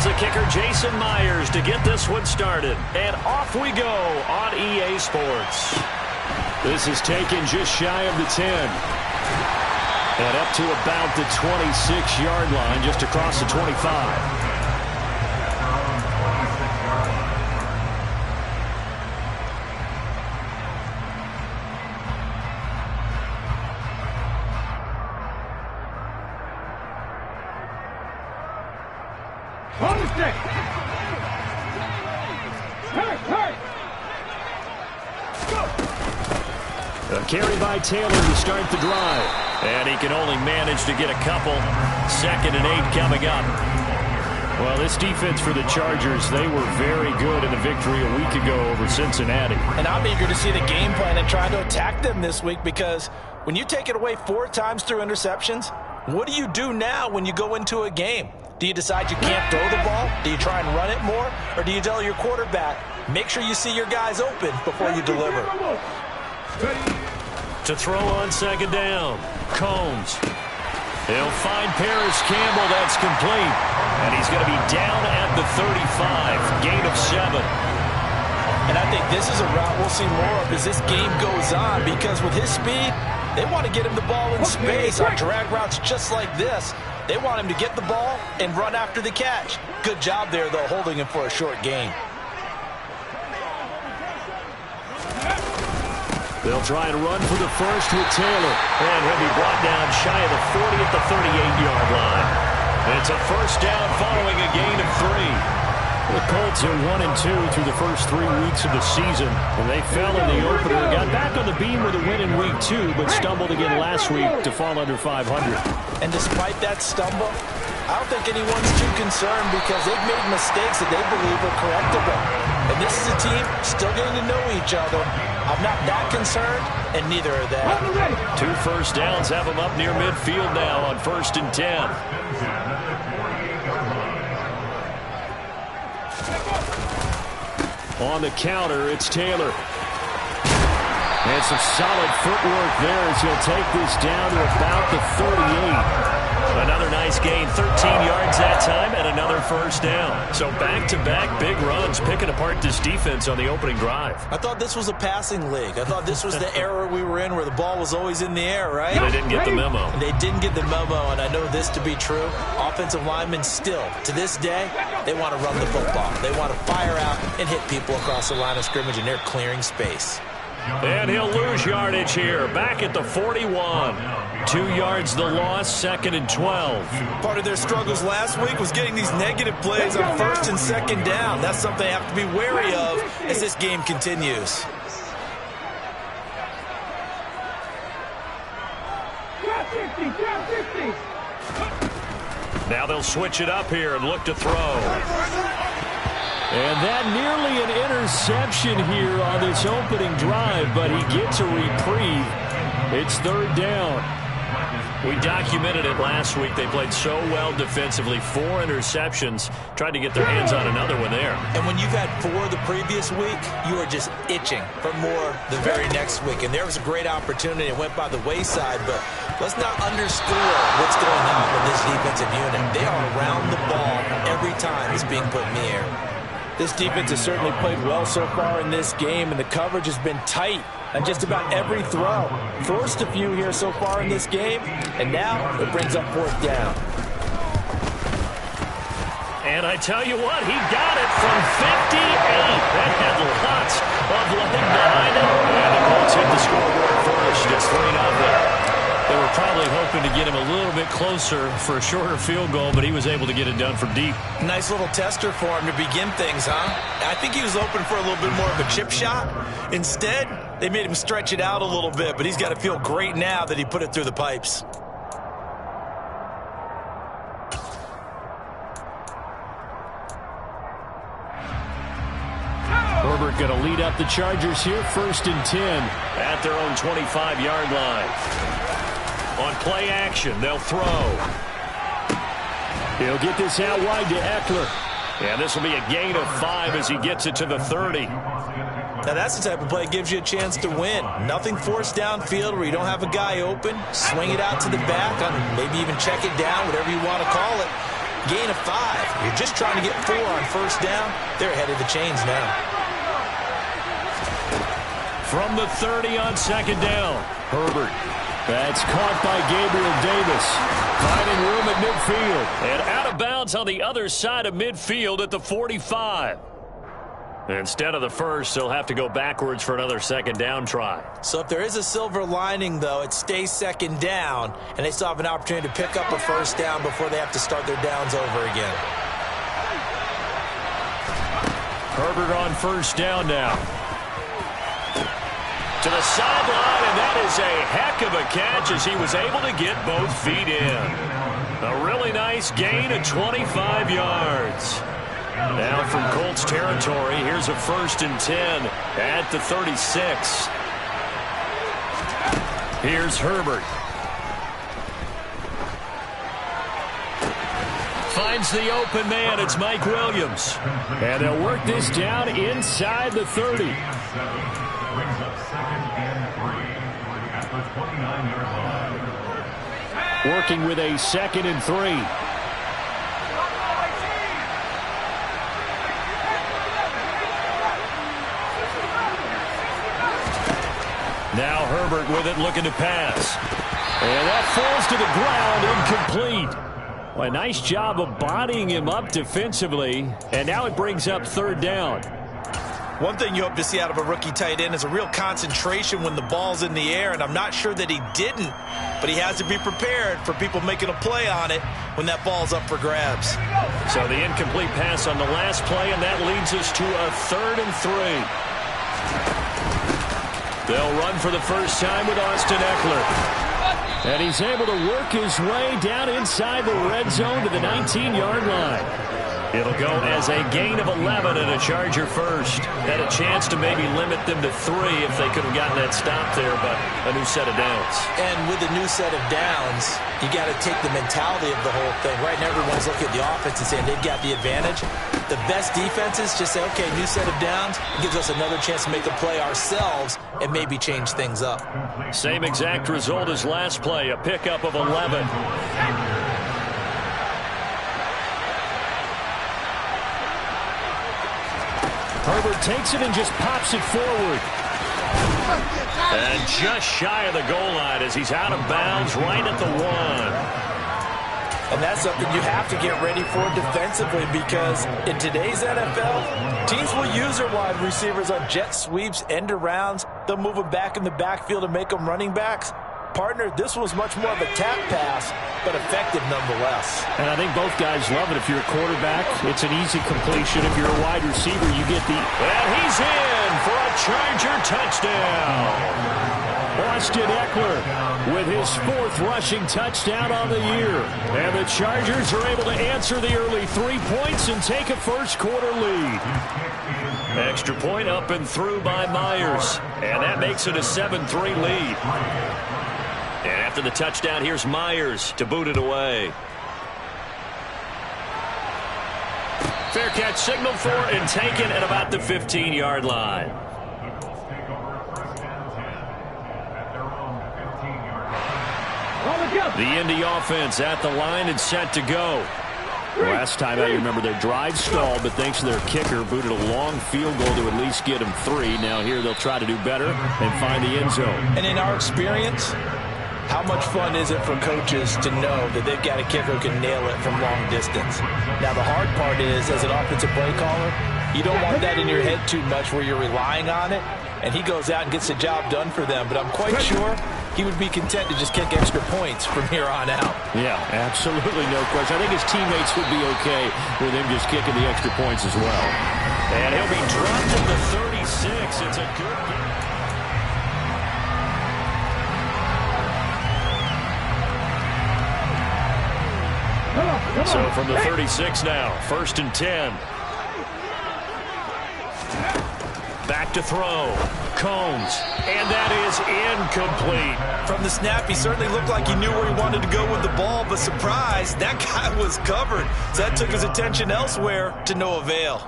Here's the kicker, Jason Myers, to get this one started. And off we go on EA Sports. This is taken just shy of the 10. And up to about the 26-yard line, just across the 25. A carry by Taylor to start the drive. And he can only manage to get a couple. 2nd and 8 coming up. Well, this defense for the Chargers, they were very good in the victory a week ago over Cincinnati. And I'm eager to see the game plan and try to attack them this week, because when you take it away 4 times through interceptions, what do you do now when you go into a game? Do you decide you can't throw the ball? Do you try and run it more? Or do you tell your quarterback, make sure you see your guys open before you deliver? To throw on 2nd down, Combs. He'll find Paris Campbell. That's complete. And he's going to be down at the 35. Gain of 7. And I think this is a route we'll see more of as this game goes on, because with his speed, they want to get him the ball in space on drag routes just like this. They want him to get the ball and run after the catch. Good job there, though, holding him for a short gain. They'll try and run for the first with Taylor. And he'll be brought down shy of the 40 at the 38-yard line. It's a first down following a gain of 3. The Colts are 1-2 through the first 3 weeks of the season. And they fell in the opener. Got back on the beam with a win in week 2, but stumbled again last week to fall under 500. And despite that stumble, I don't think anyone's too concerned, because they've made mistakes that they believe are correctable. And this is a team still getting to know each other. I'm not that concerned, and neither are they. 2 first downs have them up near midfield now on 1st and 10. On the counter, it's Taylor. And some solid footwork there as he'll take this down to about the 38. Another nice gain, 13 yards that time, and another first down. So back-to-back big runs, picking apart this defense on the opening drive. I thought this was a passing league. I thought this was the era we were in where the ball was always in the air, right? They didn't get the memo. They didn't get the memo, and I know this to be true. Offensive linemen still, to this day, they want to run the football. They want to fire out and hit people across the line of scrimmage, and they're clearing space. And he'll lose yardage here, back at the 41. 2 yards the loss, 2nd and 12. Part of their struggles last week was getting these negative plays on 1st and 2nd down. That's something they have to be wary of as this game continues. Now they'll switch it up here and look to throw. And that nearly an interception here on this opening drive, but he gets a reprieve. It's 3rd down. We documented it last week. They played so well defensively. 4 interceptions. Tried to get their hands on another one there. And when you've had 4 the previous week, you are just itching for more the very next week. And there was a great opportunity. It went by the wayside, but let's not underscore what's going on with this defensive unit. They are around the ball every time it's being put in the air. This defense has certainly played well so far in this game, and the coverage has been tight on just about every throw. Forced a few here so far in this game, and now it brings up 4th down. And I tell you what, he got it from 58. That had lots of leg behind it. And the Colts hit the scoreboard first. It's 3-0. They were probably hoping to get him a little bit closer for a shorter field goal, but he was able to get it done from deep. Nice little tester for him to begin things, huh? I think he was open for a little bit more of a chip shot. Instead, they made him stretch it out a little bit, but he's got to feel great now that he put it through the pipes. Herbert going to lead up the Chargers here, 1st and 10 at their own 25-yard line. On play action, they'll throw. He'll get this out wide to Eckler. And this will be a gain of 5 as he gets it to the 30. Now that's the type of play that gives you a chance to win. Nothing forced downfield where you don't have a guy open. Swing it out to the back, maybe even check it down, whatever you want to call it. gain of 5. You're just trying to get 4 on first down. They're ahead of the chains now. From the 30 on second down, Herbert. That's caught by Gabriel Davis. Finding room at midfield. And out of bounds on the other side of midfield at the 45. Instead of the first, he'll have to go backwards for another second down try. So if there is a silver lining, though, it stays second down, and they still have an opportunity to pick up a first down before they have to start their downs over again. Herbert on first down now. To the sideline, and that is a heck of a catch as he was able to get both feet in. A really nice gain of 25 yards. Now from Colts territory, here's a 1st and 10 at the 36. Here's Herbert. Finds the open man. It's Mike Williams. And they'll work this down inside the 30. Working with a 2nd and 3. Now Herbert with it, looking to pass. And that falls to the ground, incomplete. Well, a nice job of bodying him up defensively. And now it brings up 3rd down. One thing you hope to see out of a rookie tight end is a real concentration when the ball's in the air, and I'm not sure that he didn't, but he has to be prepared for people making a play on it when that ball's up for grabs. So the incomplete pass on the last play, and that leads us to a 3rd and 3. They'll run for the first time with Austin Eckler. And he's able to work his way down inside the red zone to the 19-yard line. It'll go as a gain of 11 and a Charger first. Had a chance to maybe limit them to 3 if they could have gotten that stop there, but a new set of downs. And with a new set of downs, you got to take the mentality of the whole thing. Right now, everyone's looking at the offense and saying they've got the advantage. The best defenses just say, okay, new set of downs. It gives us another chance to make a play ourselves and maybe change things up. Same exact result as last play, a pickup of 11. Herbert takes it and just pops it forward. And just shy of the goal line as he's out of bounds right at the 1. And that's something you have to get ready for defensively, because in today's NFL, teams will use their wide receivers on jet sweeps, end arounds. They'll move them back in the backfield and make them running backs. Partner, this was much more of a tap pass, but effective nonetheless. And I think both guys love it. If you're a quarterback, it's an easy completion. If you're a wide receiver, you get the... And he's in for a Charger touchdown. Austin Eckler with his 4th rushing touchdown on the year. And the Chargers are able to answer the early 3 points and take a first-quarter lead. Extra point up and through by Myers. And that makes it a 7-3 lead. And after the touchdown, here's Myers to boot it away. Fair catch signaled for and taken at about the 15-yard line. The Indy offense at the line and set to go. Last time out, you remember their drive stalled, but thanks to their kicker, booted a long field goal to at least get them 3. Now here they'll try to do better and find the end zone. And in our experience, how much fun is it for coaches to know that they've got a kicker who can nail it from long distance? Now the hard part is, as an offensive play caller, you don't want that in your head too much where you're relying on it, and he goes out and gets the job done for them. But I'm quite sure he would be content to just kick extra points from here on out. Yeah, absolutely no question. I think his teammates would be okay with him just kicking the extra points as well. And he'll be dropped at the 36. It's a good game. So from the 36 now, 1st and 10. Back to throw. Combs. And that is incomplete. From the snap, he certainly looked like he knew where he wanted to go with the ball, but surprise, that guy was covered. So that took his attention elsewhere to no avail.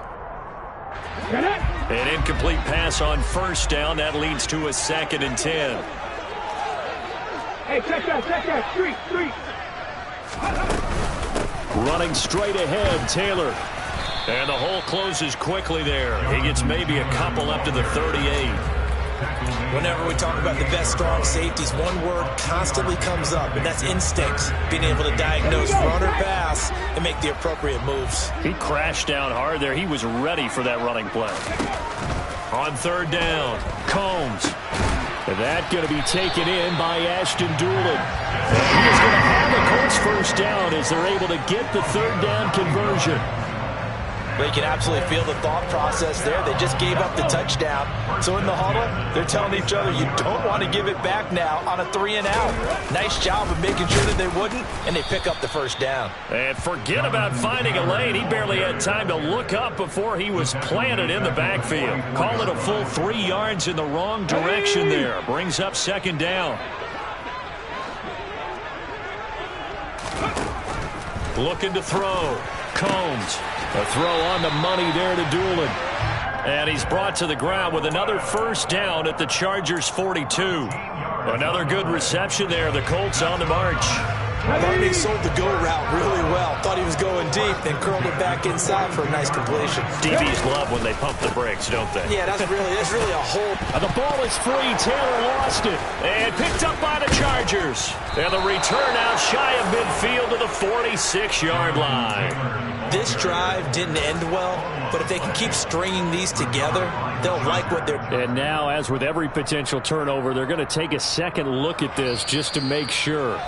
An incomplete pass on 1st down. That leads to a 2nd and 10. Hey, check that, street. Running straight ahead, Taylor. And the hole closes quickly there. He gets maybe a couple up to the 38. Whenever we talk about the best strong safeties, one word constantly comes up, and that's instincts. Being able to diagnose run or pass and make the appropriate moves. He crashed down hard there. He was ready for that running play. On third down, Combs. And that going to be taken in by Ashton Doolin. And he is going to have the Colts first down as they're able to get the third down conversion. But you can absolutely feel the thought process there. They just gave up the touchdown. So in the huddle, they're telling each other, you don't want to give it back now on a 3-and-out. Nice job of making sure that they wouldn't, and they pick up the first down. And forget about finding a lane. He barely had time to look up before he was planted in the backfield. Call it a full 3 yards in the wrong direction there. Brings up second down. Looking to throw. Combs. A throw on the money there to Doolin. And he's brought to the ground with another first down at the Chargers' 42. Another good reception there. The Colts on the march. I thought he sold the go route really well. Thought he was going deep, then curled it back inside for a nice completion. DBs love when they pump the brakes, don't they? Yeah, that's really a hole. The ball is free. Taylor lost it. And picked up by the Chargers. And the return out shy of midfield to the 46-yard line. This drive didn't end well, but if they can keep stringing these together, they'll like what they're... And now, as with every potential turnover, they're going to take a second look at this just to make sure.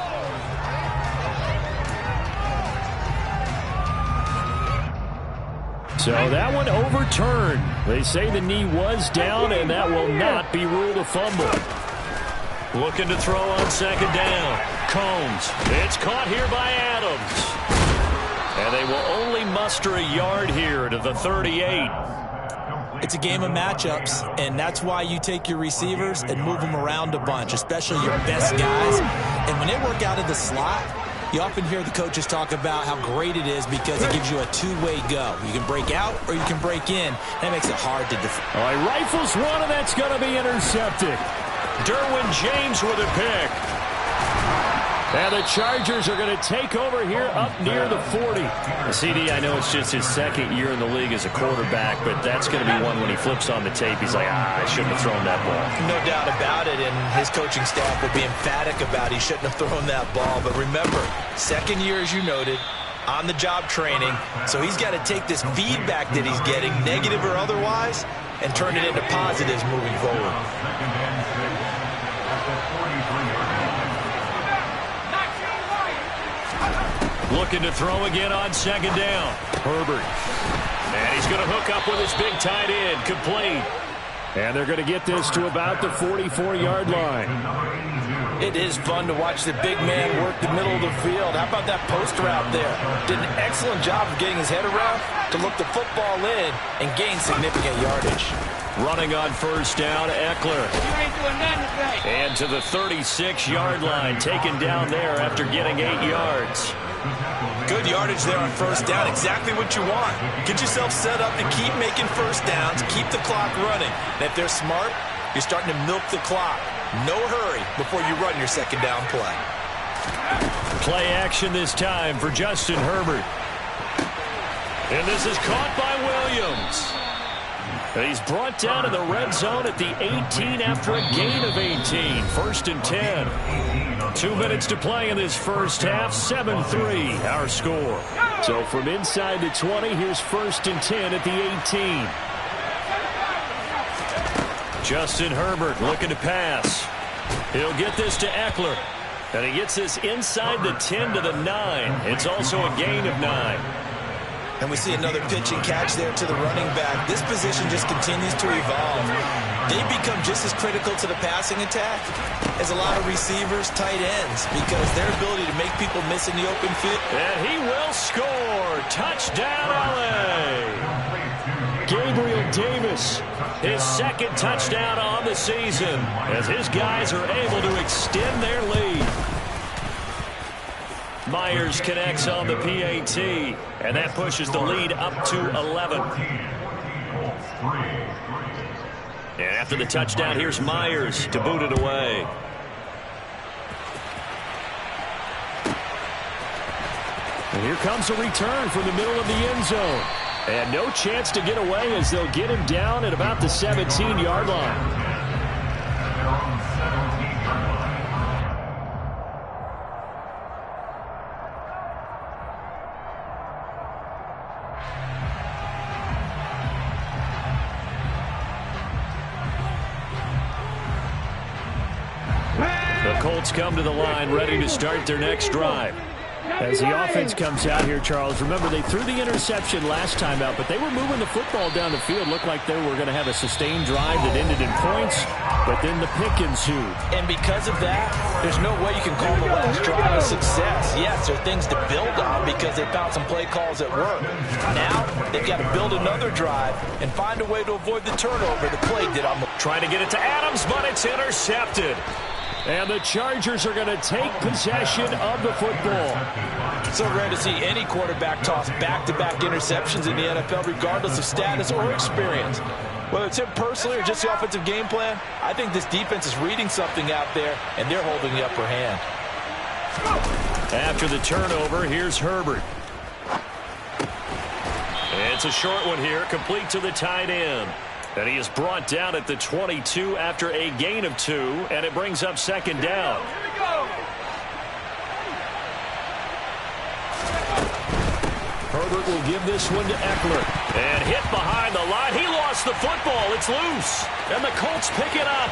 So that one overturned. They say the knee was down, and that will not be ruled a fumble. Looking to throw on second down. Combs. It's caught here by Adams. And they will only muster a yard here to the 38. It's a game of matchups, and that's why you take your receivers and move them around a bunch, especially your best guys. And when they work out of the slot, you often hear the coaches talk about how great it is because it gives you a two-way go. You can break out or you can break in. That makes it hard to defend. All right, rifles one, and that's going to be intercepted. Derwin James with a pick. And the Chargers are going to take over here up near the 40. CD, I know it's just his second year in the league as a quarterback, but that's going to be one when he flips on the tape. He's like, I shouldn't have thrown that ball. No doubt about it, and his coaching staff will be emphatic about he shouldn't have thrown that ball. But remember, second year, as you noted, on-the-job training, so he's got to take this feedback that he's getting, negative or otherwise, and turn it into positives moving forward. Looking to throw again on second down. Herbert. And he's going to hook up with his big tight end. Complete. And they're going to get this to about the 44-yard line. It is fun to watch the big man work the middle of the field. How about that post route there? Did an excellent job of getting his head around to look the football in and gain significant yardage. Running on first down, Eckler. And to the 36-yard line, taken down there after getting 8 yards. Good yardage there on first down. Exactly what you want. Get yourself set up to keep making first downs, keep the clock running. And if they're smart, you're starting to milk the clock. No hurry before you run your second down play. Play action this time for Justin Herbert. And this is caught by Williams. He's brought down to the red zone at the 18 after a gain of 18. First and 10. 2 minutes to play in this first half. 7-3 our score. So from inside the 20, here's first and 10 at the 18. Justin Herbert looking to pass. He'll get this to Eckler. And he gets this inside the 10 to the 9. It's also a gain of 9. And we see another pitch and catch there to the running back. This position just continues to evolve. They become just as critical to the passing attack as a lot of receivers, tight ends, because their ability to make people miss in the open field. And he will score. Touchdown, LA. Gabriel Davis, his second touchdown on the season, as his guys are able to extend their lead. Myers connects on the PAT, and that pushes the lead up to 11. And after the touchdown, here's Myers to boot it away. And here comes a return from the middle of the end zone. And no chance to get away as they'll get him down at about the 17-yard line. The Colts come to the line ready to start their next drive. As the offense comes out here, Charles, remember they threw the interception last time out, but they were moving the football down the field. Looked like they were going to have a sustained drive that ended in points, but then the pick ensued. And because of that, there's no way you can call the last drive a success. Yes, there are things to build on because they found some play calls that work. Now, they've got to build another drive and find a way to avoid the turnover the play did on the... Trying to get it to Adams, but it's intercepted. And the Chargers are going to take possession of the football. So rare to see any quarterback toss back-to-back interceptions in the NFL, regardless of status or experience. Whether it's him personally or just the offensive game plan, I think this defense is reading something out there, and they're holding the upper hand. After the turnover, here's Herbert. It's a short one here, complete to the tight end. And he is brought down at the 22 after a gain of 2, and it brings up second down. Herbert will give this one to Eckler. And hit behind the line. He lost the football. It's loose. And the Colts pick it up.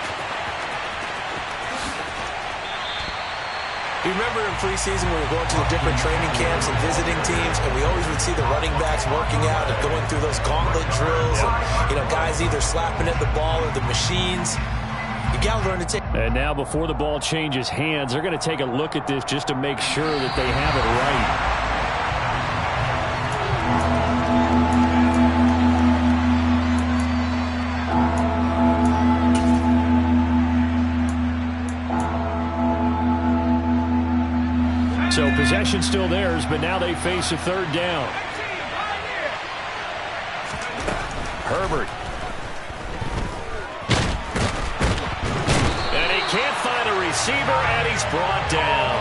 You remember in preseason when we were going to the different training camps and visiting teams, and we always would see the running backs working out and going through those gauntlet drills, and guys either slapping at the ball or the machines. You got to learn to take. And now before the ball changes hands, they're going to take a look at this just to make sure that they have it right. So possession still theirs, but now they face a third down. Herbert. And he can't find a receiver, and he's brought down.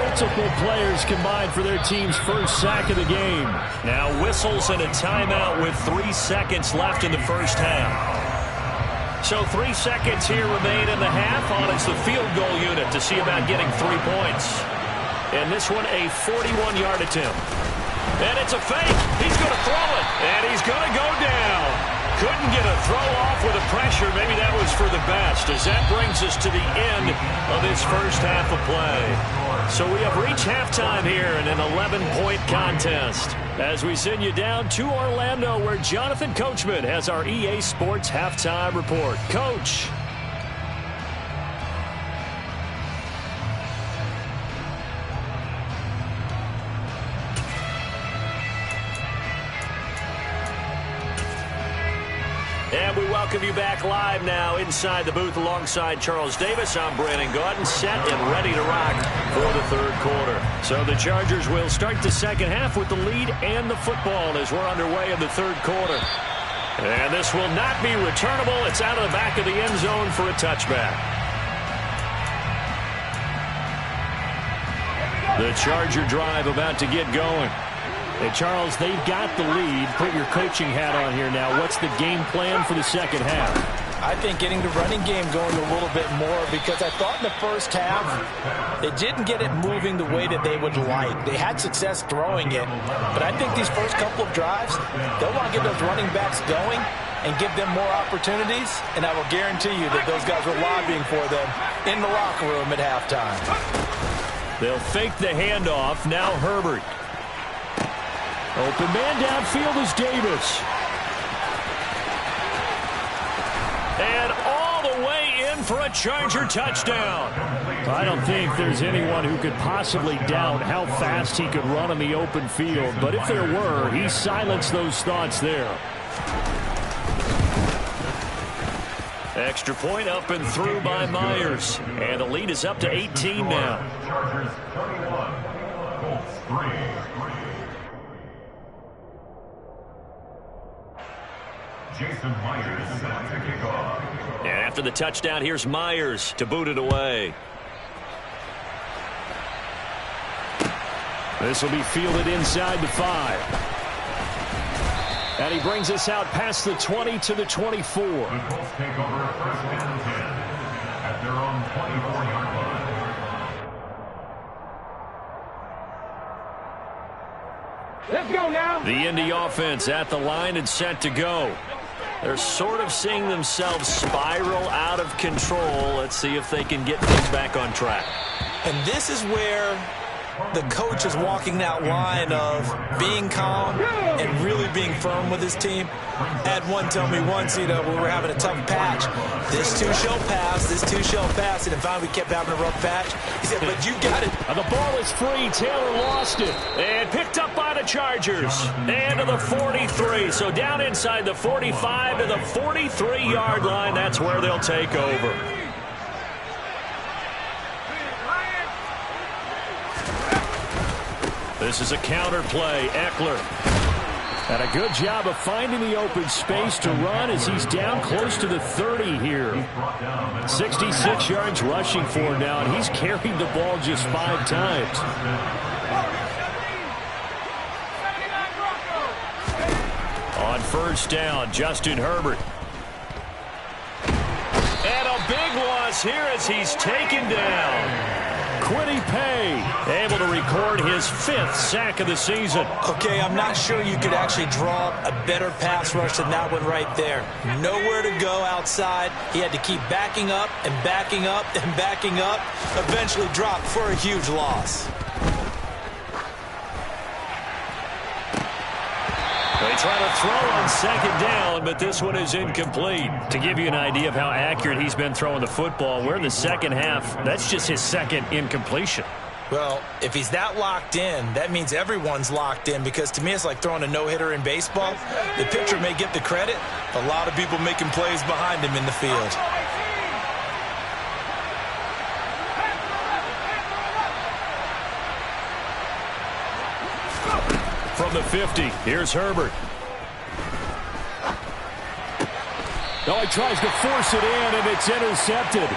Multiple players combined for their team's first sack of the game. Now whistles and a timeout with 3 seconds left in the first half. So 3 seconds here remain in the half. On it's the field goal unit to see about getting 3 points. And this one a 41-yard attempt. And it's a fake. He's going to throw it. And he's going to go down. Couldn't get a throw off with the pressure. Maybe that was for the best, as that brings us to the end of this first half of play. So we have reached halftime here in an 11-point contest as we send you down to Orlando, where Jonathan Coachman has our EA Sports halftime report. Coach. And we welcome you back live now inside the booth alongside Charles Davis. I'm Brandon Gaudin, set and ready to rock for the third quarter. So the Chargers will start the second half with the lead and the football as we're underway in the third quarter. And this will not be returnable. It's out of the back of the end zone for a touchback. The Charger drive about to get going. Hey, Charles, they've got the lead. Put your coaching hat on here now. What's the game plan for the second half? I think getting the running game going a little bit more, because I thought in the first half they didn't get it moving the way that they would like. They had success throwing it, but I think these first couple of drives, they'll want to get those running backs going and give them more opportunities, and I will guarantee you that those guys were lobbying for them in the locker room at halftime. They'll fake the handoff. Now Herbert. Open man downfield is Davis. And all the way in for a Charger touchdown. I don't think there's anyone who could possibly doubt how fast he could run on the open field. But if there were, he silenced those thoughts there. Extra point up and through by Myers. And the lead is up to 18 now. Chargers 31, Colts 3. Jason Myers set to kick off. And after the touchdown, here's Myers to boot it away. This will be fielded inside the 5. And he brings us out past the 20 to the 24. The Colts take over first and 10 at their own 24-yard line. Let's go now. The Indy offense at the line and set to go. They're sort of seeing themselves spiral out of control. Let's see if they can get things back on track. And this is where the coach is walking that line of being calm and really being firm with his team. Had one tell me once, when we were having a tough patch, this too shall pass, this too shall pass. And finally we kept having a rough patch. He said, but you got it. And the ball is free. Taylor lost it. And picked up by the Chargers. And to the 43. So down inside the 45 to the 43-yard line. That's where they'll take over. This is a counter play. Eckler. And a good job of finding the open space to run as he's down close to the 30 here. 66 yards rushing for him now, and he's carried the ball just 5 times. On first down, Justin Herbert. And a big loss here as he's taken down. Quiddy Pay able to record his 5th sack of the season. Okay, I'm not sure you could actually draw a better pass rush than that one right there. Nowhere to go outside. He had to keep backing up and backing up and backing up. Eventually dropped for a huge loss. They try to throw on second down, but this one is incomplete. To give you an idea of how accurate he's been throwing the football, we're in the second half. That's just his second incompletion. Well, if he's that locked in, that means everyone's locked in, because to me it's like throwing a no-hitter in baseball. The pitcher may get the credit, a lot of people making plays behind him in the field. From the 50, here's Herbert. Oh, he tries to force it in, and it's intercepted.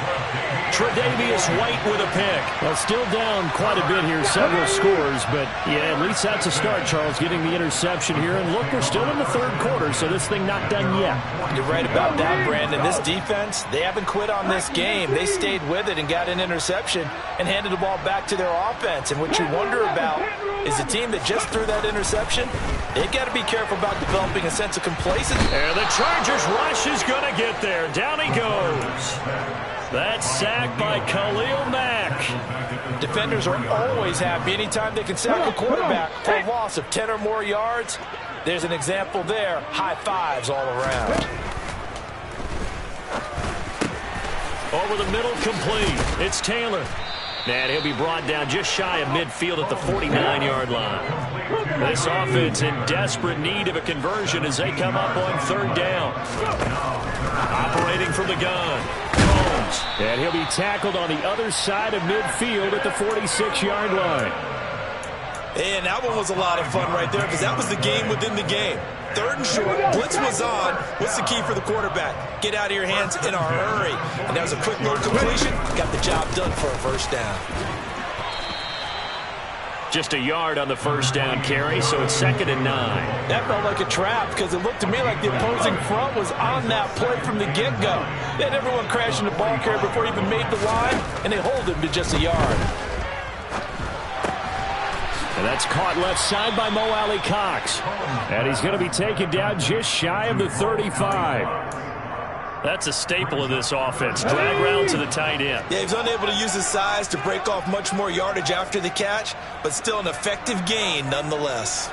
Tre'Davious White with a pick. Well, still down quite a bit here, several scores, but yeah, at least that's a start, Charles, getting the interception here. And look, we're still in the third quarter, so this thing not done yet. You're right about that, Brandon. This defense, they haven't quit on this game. They stayed with it and got an interception and handed the ball back to their offense. And what you wonder about is the team that just threw that interception, they've got to be careful about developing a sense of complacency. And the Chargers rush is going to get there. Down he goes. That sack by Khalil Mack. Defenders are always happy anytime they can sack a quarterback for a loss of 10 or more yards. There's an example there. High fives all around. Over the middle, complete. It's Taylor. And he'll be brought down just shy of midfield at the 49-yard line. This offense in desperate need of a conversion as they come up on third down. Operating from the gun. Combs. And he'll be tackled on the other side of midfield at the 46-yard line. And that one was a lot of fun right there, because that was the game within the game. Third and short, blitz was on. What's the key for the quarterback? Get out of your hands in a hurry. And that was a quick little completion. Got the job done for a first down. Just a yard on the first down carry, so it's 2nd and 9. That felt like a trap, because it looked to me like the opposing front was on that play from the get-go. They had everyone crashing the ball carrier before he even made the line, and they hold him to just a yard. And that's caught left side by Mo Alley Cox. And he's going to be taken down just shy of the 35. That's a staple of this offense. Drag round to the tight end. Yeah, he's unable to use his size to break off much more yardage after the catch, but still an effective gain nonetheless.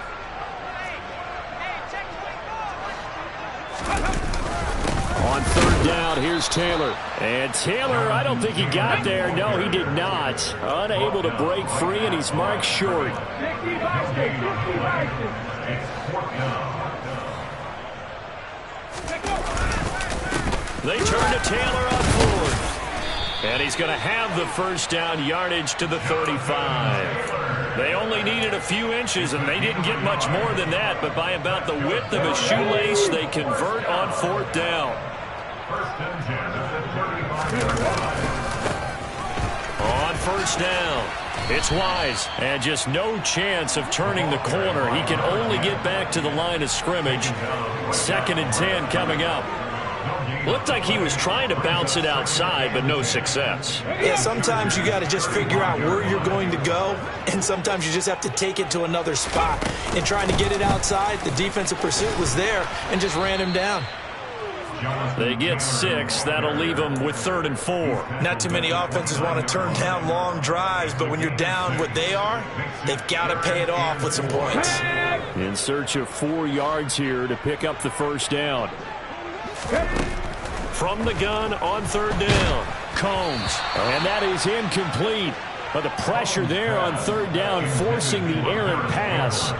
On third down, here's Taylor. And Taylor, I don't think he got there. No, he did not. Unable to break free, and he's marked short. They turn to Taylor on fourth. And he's going to have the first down, yardage to the 35. They only needed a few inches, and they didn't get much more than that. But by about the width of a shoelace, they convert on fourth down. On first down, It's Wise, and just no chance of turning the corner. He can only get back to the line of scrimmage. 2nd and 10 coming up. Looked like he was trying to bounce it outside, but no success. Yeah, sometimes you got to just figure out where you're going to go, and sometimes you just have to take it to another spot. And trying to get it outside, the defensive pursuit was there and just ran him down. They get 6. That'll leave them with 3rd and 4. Not too many offenses want to turn down long drives, but when you're down what they are, they've got to pay it off with some points. In search of 4 yards here to pick up the first down. From the gun on 3rd down, Combs. And that is incomplete. But the pressure there on 3rd down, forcing the errant pass.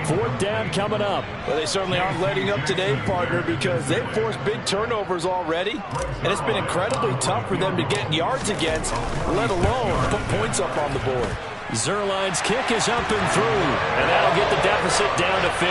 4th down coming up. Well, they certainly aren't letting up today, partner, because they've forced big turnovers already. And it's been incredibly tough for them to get yards against, let alone put points up on the board. Zerline's kick is up and through. And that'll get the deficit down to 15.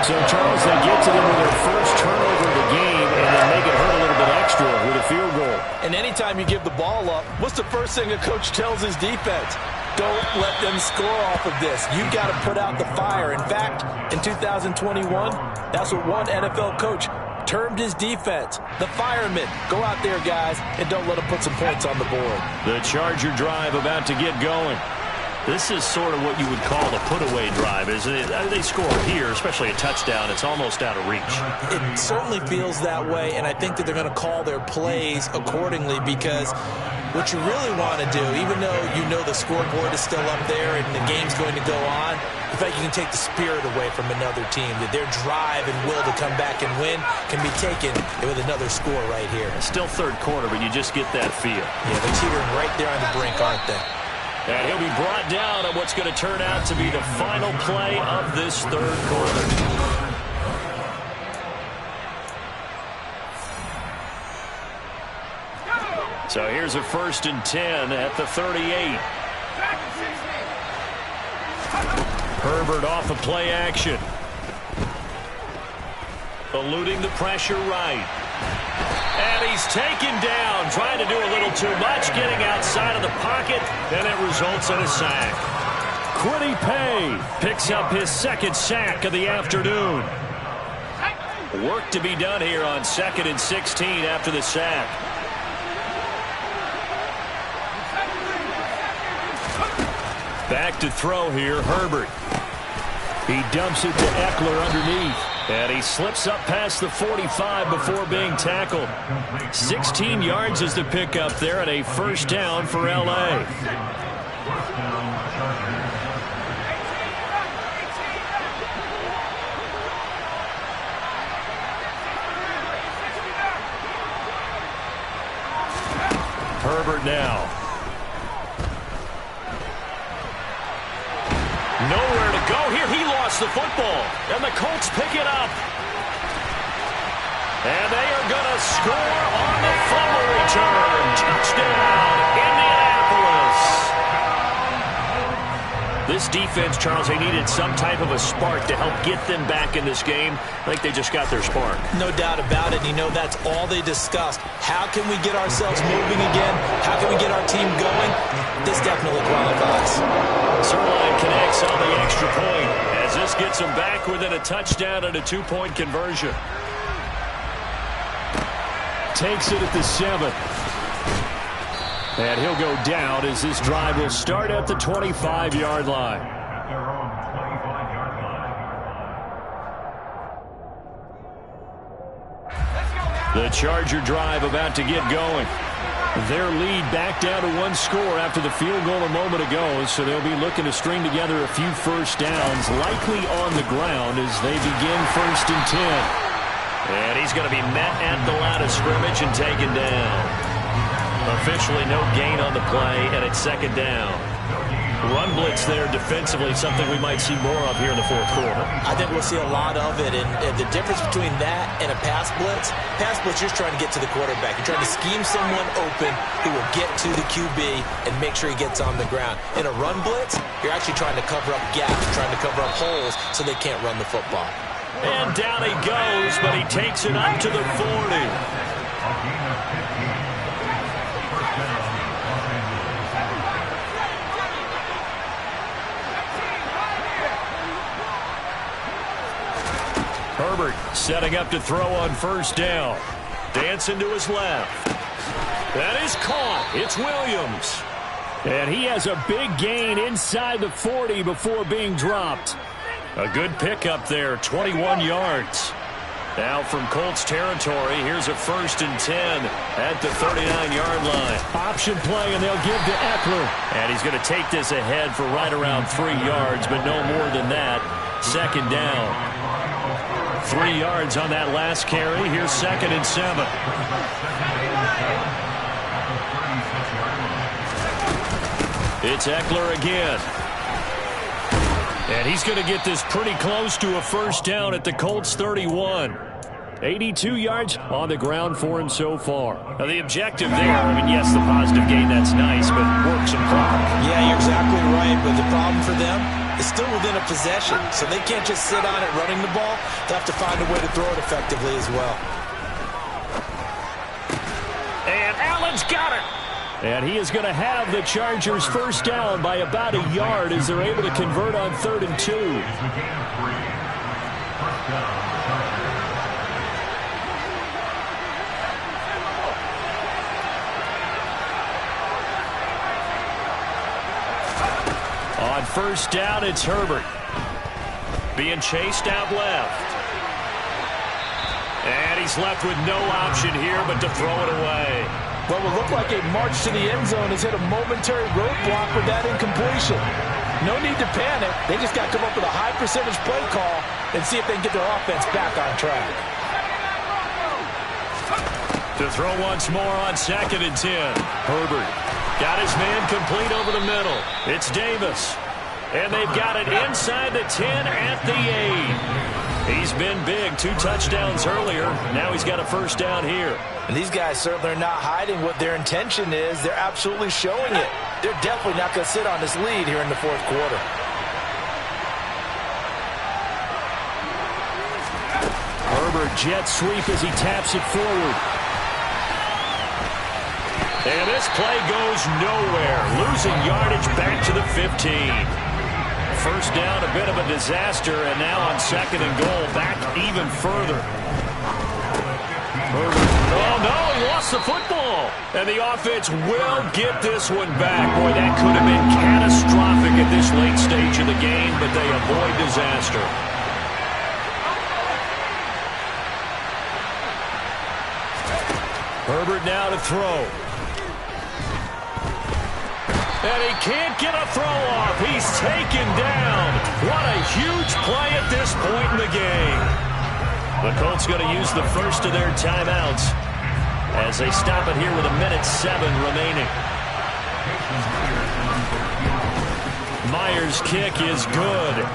So, Charles, they get to them with their first turnover of the game and then make it hurt a little bit extra with a field goal. And anytime you give the ball up, what's the first thing a coach tells his defense? Don't let them score off of this. You've got to put out the fire. In fact, in 2021, that's what one NFL coach termed his defense, the firemen. Go out there, guys, and don't let them put some points on the board. The Charger drive about to get going. This is sort of what you would call a put-away drive, isn't it? They score here, especially a touchdown. It's almost out of reach. It certainly feels that way, and I think that they're going to call their plays accordingly because what you really want to do, even though you know the scoreboard is still up there and the game's going to go on, in fact, you can take the spirit away from another team, that their drive and will to come back and win can be taken with another score right here. Still 3rd quarter, but you just get that feel. Yeah, they're teetering right there on the brink, aren't they? And he'll be brought down on what's going to turn out to be the final play of this 3rd quarter. So here's a 1st and 10 at the 38. Herbert off of play action. Eluding the pressure right. And he's taken down, trying to do a little too much, getting outside of the pocket, and it results in a sack. Quiddy Pay picks up his 2nd sack of the afternoon. Work to be done here on 2nd and 16 after the sack. Back to throw here, Herbert. He dumps it to Eckler underneath. And he slips up past the 45 before being tackled. 16 yards is the pickup there and a 1st down for L.A. Herbert now. Nowhere to go here. He lost the football. And the Colts pick it up. And they are going to score on the fumble return. Touchdown, Indianapolis. This defense, Charles, they needed some type of a spark to help get them back in this game. I think they just got their spark. No doubt about it. You know, that's all they discussed. How can we get ourselves moving again? How can we get our team going? This definitely qualifies. Zerline connects on the extra point as this gets them back within a touchdown and a 2-point conversion. Takes it at the 7. And he'll go down as this drive will start at the 25-yard line. At their own 25-yard line. The Charger drive about to get going. Their lead back down to 1 score after the field goal a moment ago, so they'll be looking to string together a few first downs, likely on the ground as they begin 1st and 10. And he's going to be met at the line of scrimmage and taken down. Officially no gain on the play, and it's 2nd down. Run blitz there defensively, something we might see more of here in the 4th quarter. I think we'll see a lot of it, and the difference between that and a pass blitz, you're just trying to get to the quarterback. You're trying to scheme someone open who will get to the QB and make sure he gets on the ground. In a run blitz, you're actually trying to cover up gaps, trying to cover up holes so they can't run the football. And down he goes, but he takes it up to the 40. Herbert setting up to throw on first down. Dancing to his left. That is caught. It's Williams. And he has a big gain inside the 40 before being dropped. A good pickup there, 21 yards. Now from Colts territory, here's a 1st and 10 at the 39-yard line. Option play, and they'll give to Eckler. And he's going to take this ahead for right around 3 yards, but no more than that. 2nd down. 3 yards on that last carry. Here's 2nd and 7. It's Eckler again. And he's going to get this pretty close to a 1st down at the Colts 31. 82 yards on the ground for him so far. Now the objective there, I mean, yes, the positive gain, that's nice, but work some clock. Yeah, you're exactly right, but the problem for them is still within a possession, so they can't just sit on it running the ball. They have to find a way to throw it effectively as well. And Allen's got it. And he is going to have the Chargers 1st down by about a yard as they're able to convert on 3rd and 2. On 1st down, it's Herbert. Being chased out left. And he's left with no option here but to throw it away. What will look like a march to the end zone has hit a momentary roadblock with that incompletion. No need to panic. They just got to come up with a high percentage play call and see if they can get their offense back on track. To throw once more on 2nd and 10. Herbert got his man complete over the middle. It's Davis. And they've got it inside the 10 at the 8. He's been big. 2 touchdowns earlier. Now he's got a 1st down here. And these guys certainly are not hiding what their intention is. They're absolutely showing it. They're definitely not going to sit on this lead here in the 4th quarter. Herbert jet sweep as he taps it forward. And this play goes nowhere. Losing yardage back to the 15. 1st down, a bit of a disaster, and now on 2nd and goal, back even further. Oh, no, he lost the football. And the offense will get this one back. Boy, that could have been catastrophic at this late stage of the game, but they avoid disaster. Herbert now to throw. And he can't get a throw off. He's taken down. What a huge play at this point in the game. The Colts going to use the first of their timeouts as they stop it here with 1:07 remaining. Myers' kick is good.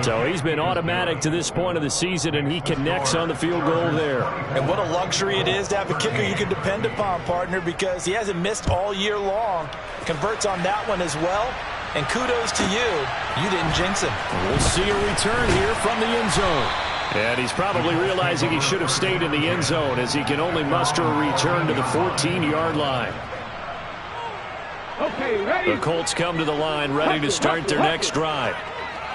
So he's been automatic to this point of the season, and he connects on the field goal there. And what a luxury it is to have a kicker you can depend upon, partner, because he hasn't missed all year long. Converts on that one as well. And kudos to you. You didn't jinx him. We'll see a return here from the end zone. And he's probably realizing he should have stayed in the end zone as he can only muster a return to the 14-yard line. Okay, ready. The Colts come to the line ready to start their next drive.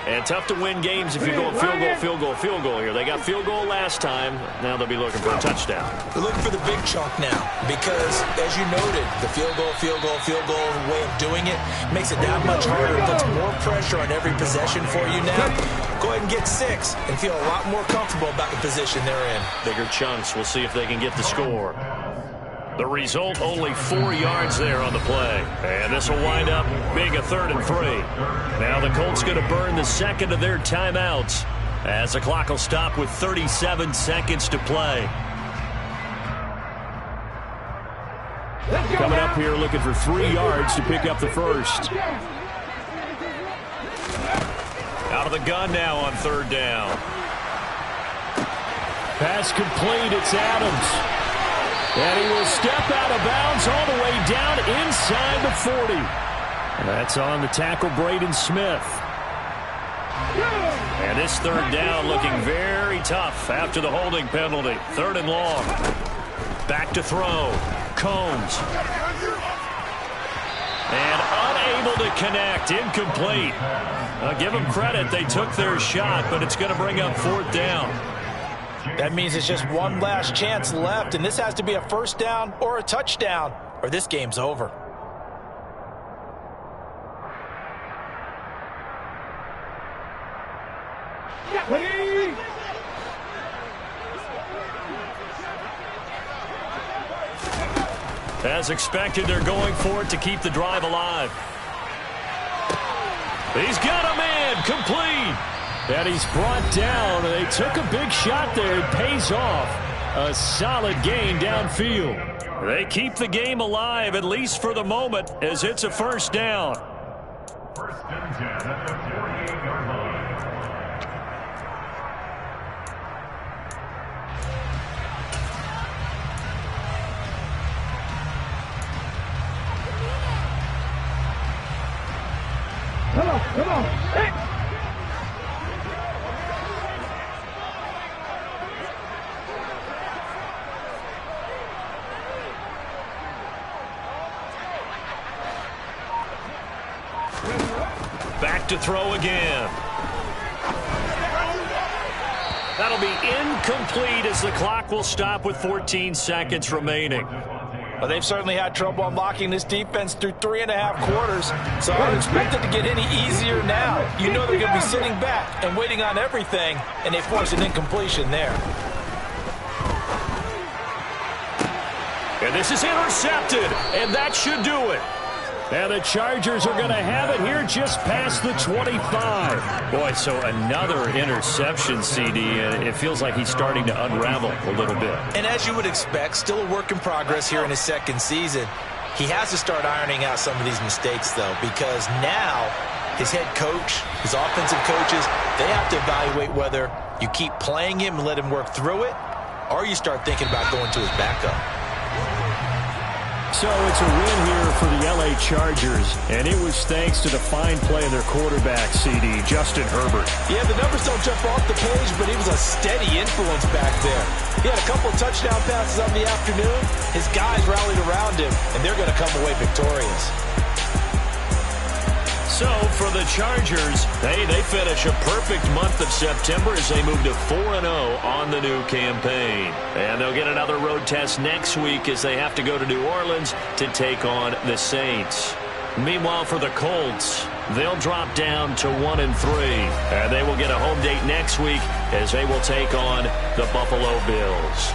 And tough to win games if you're going field goal here. They got field goal last time. Now they'll be looking for a touchdown. They're looking for the big chunk now because, as you noted, the field goal way of doing it makes it that much harder. It puts more pressure on every possession for you now. Go ahead and get 6 and feel a lot more comfortable about the position they're in. Bigger chunks. We'll see if they can get the score. The result, only 4 yards there on the play. And this will wind up being a 3rd and 3. Now the Colts going to burn the 2nd of their timeouts as the clock will stop with 37 seconds to play. Coming up here looking for 3 yards to pick up the 1st. Out of the gun now on 3rd down. Pass complete. It's Adams. And he will step out of bounds all the way down inside the 40. That's on the tackle, Braden Smith. And this 3rd down looking very tough after the holding penalty. 3rd and long. Back to throw. Combs. And unable to connect. Incomplete. Give them credit. They took their shot, but it's going to bring up 4th down. That means it's just one last chance left, and this has to be a first down or a touchdown, or this game's over. As expected, they're going for it to keep the drive alive. He's got a man, complete. And he's brought down. They took a big shot there. It pays off. A solid gain downfield. They keep the game alive, at least for the moment, as it's a first down. First and 10 at the 48-yard line. Come on. Hey. Back to throw again. That'll be incomplete as the clock will stop with 14 seconds remaining. Well, they've certainly had trouble unlocking this defense through 3.5 quarters, so I don't expect it to get any easier now. You know they're going to be sitting back and waiting on everything, and they force an incompletion there. And this is intercepted, and that should do it. And the Chargers are going to have it here just past the 25. Boy, so another interception, CD, and it feels like he's starting to unravel a little bit. And as you would expect, still a work in progress here in his second season. He has to start ironing out some of these mistakes, though, because now his head coach, his offensive coaches, they have to evaluate whether you keep playing him and let him work through it, or you start thinking about going to his backup. So it's a win here for the L.A. Chargers, and it was thanks to the fine play of their quarterback, CD, Justin Herbert. Yeah, the numbers don't jump off the page, but he was a steady influence back there. He had a couple of touchdown passes on the afternoon. His guys rallied around him, and they're going to come away victorious. So for the Chargers, they finish a perfect month of September as they move to 4-0 on the new campaign. And they'll get another road test next week as they have to go to New Orleans to take on the Saints. Meanwhile, for the Colts, they'll drop down to 1-3. And they will get a home date next week as they will take on the Buffalo Bills.